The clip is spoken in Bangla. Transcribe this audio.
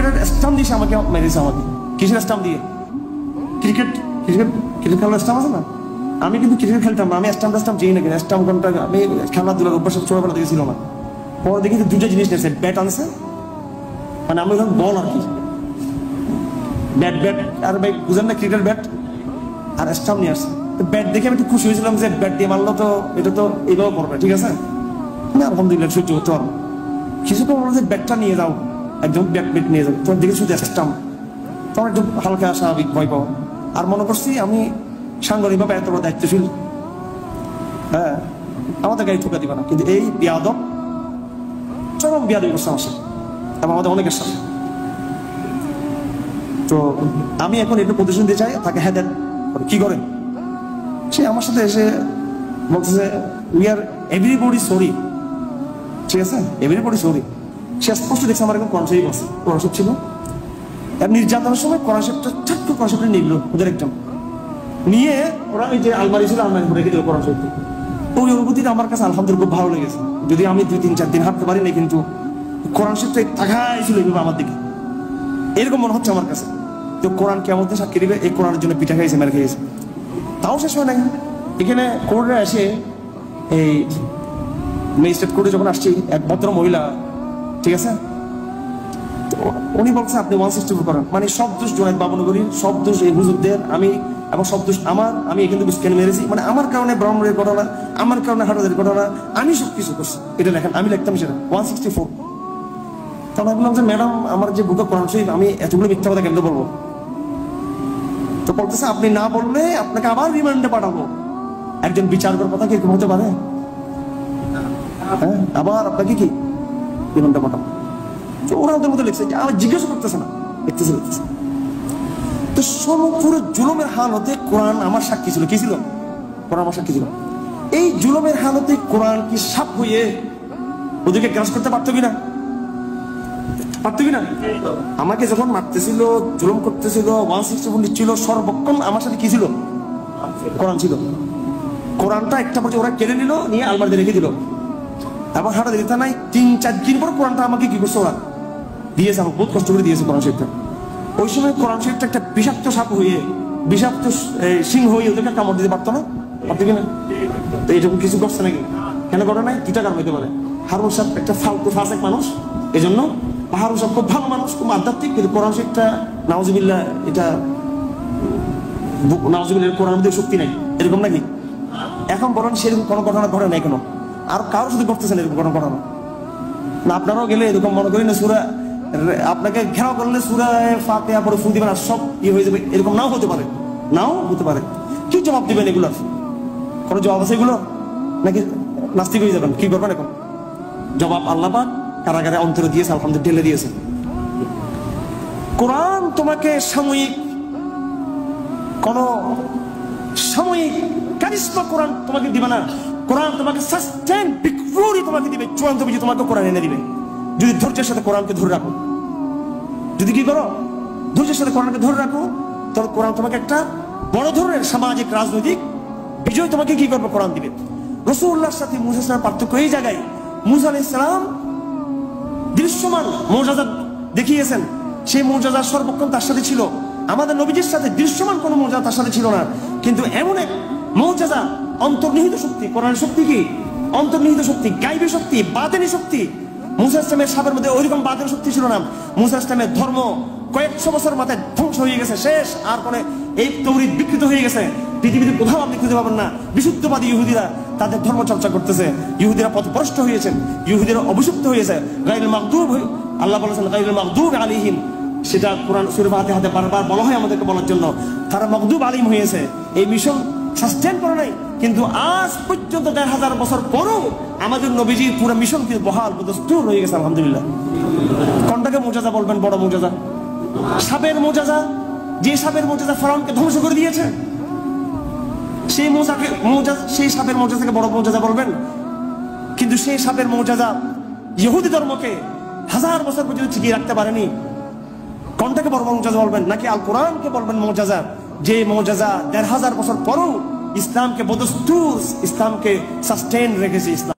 ক্রিকেটের স্টাম্প দিয়ে আমাকে মেরেছে। আমাকে কিসের স্টাম্প দিয়ে? ক্রিকেট ক্রিকেট ক্রিকেট খেলার স্টাম্প আছে না? আমি কিন্তু ক্রিকেট খেলতাম না, আমি স্টাম্প চিনি না, কিন্তু স্টাম্প কোনটা আমি খেলাধুলার অভ্যাস ছোটবেলা থেকে ছিল না। পরে দেখি দুটো জিনিস নিয়েছে, ব্যাট আনছে, মানে আমি বল আর কি, ব্যাট ব্যাট আর ভাই বুঝেন না ক্রিকেট ব্যাট, আর স্টাম্প নিয়ে আসছে। ব্যাট দেখে আমি একটু খুশি হয়েছিলাম যে ব্যাট দিয়ে মারলো তো এটা তো এইভাবে করবে, ঠিক আছে না, আলহামদুলিল্লাহ সহ্য হতে পারবো। কিছুক্ষণ বললো যে ব্যাটটা নিয়ে যাও, একদম ব্যাট ব্যাট নিয়ে যাও। তোমার দেখে শুধু স্টাম্প, তোমার একটু হালকা স্বাভাবিক ভয় পাও। আর মনে করছি আমি সাংগঠনিকভাবে এত বড় দায়িত্বশীল, হ্যাঁ আমাদের গাড়ি ঠুকা দিবে না, কিন্তু এই বিয়াদব চরম বিয়াদবি করছে আমার সাথে এবং আমাদের অনেকের সাথে। তো আমি এখন একটু প্রতিশোধ দিতে চাই, তাকে হ্যাঁ দেন কি করেন। সে আমার সাথে এসে বলতেছে উই আর এভরিবডি সরি, ঠিক আছে এভরিবডি সরি। সে স্পষ্ট দেখছে আমার এখন কোরআন শরীফ আছে, কোরআন শরীফ ছিল, আর নির্যাতনের সময় কোরআন শরীফটা ছোট্ট কোরআন শরীফটা নিয়ে গেল ওদের একজন, নিয়ে ওরা ওই যে আলমারি ছিল আলমারি রেখে দিল কোরআন শরীফ। ওই অনুভূতিটা আমার কাছে আলহামদুলিল্লাহ খুব ভালো লেগেছে। যদি আমি 2-3-4 দিন হাঁটতে পারি না, কিন্তু কোরআন শরীফটা তাকাই ছিল এইভাবে আমার দিকে, এরকম মনে হচ্ছে আমার কাছে। তো কোরআন কেমন সাক্ষী দিবে, এই কোরআনের জন্য পিঠা খাইছে, মেরে খেয়েছে। তাও শেষ হয় নাই, এখানে কোর্টে এসে এই ম্যাজিস্ট্রেট কোর্টে যখন আসছি, এক ভদ্র মহিলা, ঠিক আছে, উনি বলছে আপনি 164 করেন, মানে সব দোষ জোনায়েদ বাবুনগরীর, সব দোষ এই হুজুরদের, আমি এবং সব দোষ আমার, আমি এখান থেকে বুঝকে মেরেছি, মানে আমার কারণে ব্রাহ্মণের ঘটনা, আমার কারণে হাটাদের ঘটনা, আমি সব কিছু করছি। এটা লেখেন, আমি লিখতাম সেটা 164। তখন আমি বললাম যে ম্যাডাম আমার যে বুকে কোরআন শরীফ, আমি এতগুলো মিথ্যা কথা কেন বলবো? তো বলতেছে আপনি না বললে আপনাকে আবার রিমান্ডে পাঠাবো। একজন বিচারকের কথা কি এরকম হতে পারে? হ্যাঁ, আবার আপনাকে কি রিমান্ডে পাঠাবো? তো ওরা ওদের মধ্যে লিখছে, আমার জিজ্ঞাসা করতেছে না, লিখতেছে। তো পুরো জুলুমের হালতে কোরআন আমার সাক্ষী ছিল। কি ছিল? কোরআন আমার সাক্ষী ছিল। এই জুলুমের হালতে কোরআন কি সাপ হয়ে ওদেরকে গ্রাস করতে পারতো কিনা? পারতো কিনা? আমাকে যখন মারতেছিল, জুলুম করতেছিল, 164 নিচ্ছিল, সর্বক্ষণ আমার সাথে কি ছিল? কোরআন ছিল। কোরআনটা একটা পর্যায়ে ওরা কেড়ে নিল, নিয়ে আলমারিতে রেখে দিল। এবং হাঁটা দিতে নাই, 3-4 দিন পর কোরআনটা আমাকে কি করছে ওরা দিয়েছে, আমাকে বহুত কষ্ট করে দিয়েছে কোরআন শরীফটা। ওই সময় কোরআন শরীফটা একটা বিষাক্ত সাপ হয়ে, বিষাক্ত সিংহ হয়ে ওদেরকে কামড় দিতে পারতো না, পারতো কিনা? তো এইরকম কিছু করছে নাকি? কেন করে নাই? দুটা কারণ হইতে পারে। হারুন সাহেব একটা ফালতু ফাসেক মানুষ, এই জন্য। হারুন সাহেব খুব ভালো মানুষ, খুব আধ্যাত্মিক, কিন্তু কোরআন শরীফটা নাউজুবিল্লাহ, এটা নাউজুবিল্লাহ, কোরআনের মধ্যে শক্তি নাই, এরকম নাকি? এখন বলেন সেরকম কোনো ঘটনা ঘটে নাই কেন? আর কারোর সাথে ঘটতেছেন এরকম কোনো ঘটনা না? আপনারাও গেলে এরকম মনে করি না সূরা আপনাকে ঘেরাও করলে সূরা ফাতিহা পড়ে ফুল দিবেন আর সব হয়ে যাবে, এরকম নাও হতে পারে, নাও হতে পারে। কি জবাব দিবেন এগুলোর? কোনো জবাব আছে এগুলো? নাকি নাস্তিক হয়ে যাবেন? কি করবেন এখন? জবাব আল্লাহ পাক কারাগারে অন্তরে দিয়েছে, আলহামদুলিল্লাহ ঢেলে দিয়েছে। কোরআন তোমাকে সাময়িক কোন সাময়িক কারিশমা কোরআন তোমাকে দিবে না। কোরআন তোমাকে সাস্টেন বিক্রি তোমাকে দিবে, চূড়ান্ত বিজয় তোমাকে কোরআন এনে দিবে, যদি ধৈর্যের সাথে কোরআনকে ধরে রাখো। যদি কি করো? ধৈর্যের সাথে কোরআনকে ধরে রাখো, তাহলে কোরআন তোমাকে একটা বড় ধরনের সামাজিক রাজনৈতিক বিজয় তোমাকে কি করবে? কোরআন দিবে। রাসূলুল্লাহর সাথে মুসা আলাইহিস সালাম পার্থক্য এই জায়গায়, মুসা আলাইহিস সালাম দৃশ্যমান মুআজিজা দেখিয়েছেন, সেই মুআজিজা সর্বক্ষণ তার সাথে ছিল। আমাদের নবীজির সাথে দৃশ্যমান কোনো মুআজিজা তার সাথে ছিল না, কিন্তু এমন এক মুআজিজা, অন্তর্নিহিত শক্তি, কোরআনের শক্তি কি? অন্তর্নিহিত শক্তি, গায়বী শক্তি, বাতিনি শক্তি। মুসা ইসলামের সাপের মধ্যে ওইরকম বাতিনি শক্তি ছিল না। মুসা ইসলামের ধর্ম কয়েকশো বছর মাথায় ধ্বংস হয়ে গেছে, শেষ। আর কোনে এই তৌরিদ বিকৃত হয়ে গেছে, পৃথিবীতে কোথাও আপনি খুঁজে পাবেন না। বিশুদ্ধবাদী ইহুদিরা তাদের ধর্ম চর্চা করতেছে, ইহুদিরা পথভ্রষ্ট হয়েছেন, ইহুদিরা অভিশপ্ত হয়েছে। গায়রুল মাগদুব, আল্লাহ বলেছেন গায়রুল মাগদুব আলাইহিম, সেটা কোরআন সূরা ফাতিহাতে বারবার বলা হয় আমাদেরকে বলার জন্য। তারা মাগদুব আলাইহিম হয়েছে, এই মিশন সাস্টেন করে নাই। কিন্তু আজ পর্যন্ত ১,৫০০ বছর পরও আমাদের নবীজির পুরো মিশন কিন্তু বহাল বদস্তুর হয়ে গেছে, আলহামদুলিল্লাহ। কোনটাকে মুআজিজা বলবেন? বড় মুআজিজা সাপের মুআজিজা, যে সাপের মুআজিজা ফেরাউনকে ধ্বংস করে দিয়েছে, সেই সেই সাপের মুআজিজাকে বড় মুআজিজা বলবেন? কিন্তু সেই সাপের মুআজিজা ইহুদি ধর্মকে ১০০০ বছর পর্যন্ত টিকিয়ে রাখতে পারেনি। কোনটাকে বড় মুআজিজা বলবেন? নাকি আল কোরআনকে বলবেন মুআজিজা, যে মুআজিজা ১,৫০০ বছর পরও ইসলামকে বদস্তুর, ইসলামকে সাস্টেন রেখেছে। ইসলাম